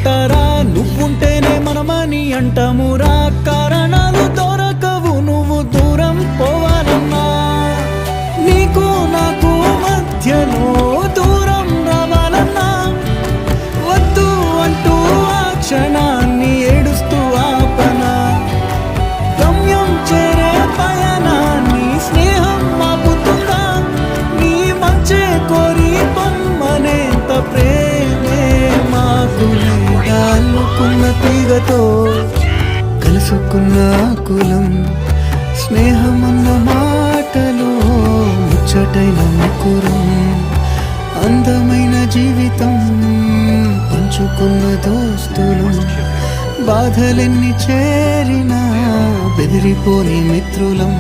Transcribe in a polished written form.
అంటారా నువ్వుంటేనే మనమని అంటామురా కారణాలు దొరకవు నువ్వు దూరం పోవాలన్నా నీకు నాకు మధ్యలో దూరం రావాలన్నా వద్దు అంటూ ఆ క్షణాన్ని ఏడుస్తూ ఆపనా గమ్యం చేరే పయనాన్ని స్నేహం ఆపుతుందా నీ మంచే కోరి పొమ్మనేంత ప్రేమే మాకు లేదా అల్లుకున్న తీగతో కలుసుకున్న కులం స్నేహమన్న మాటలో ముచ్చటైన ముకురం అందమైన జీవితం పంచుకున్న దోస్తులు బాధలెన్ని చేరినా బెదిరిపోని మిత్రులం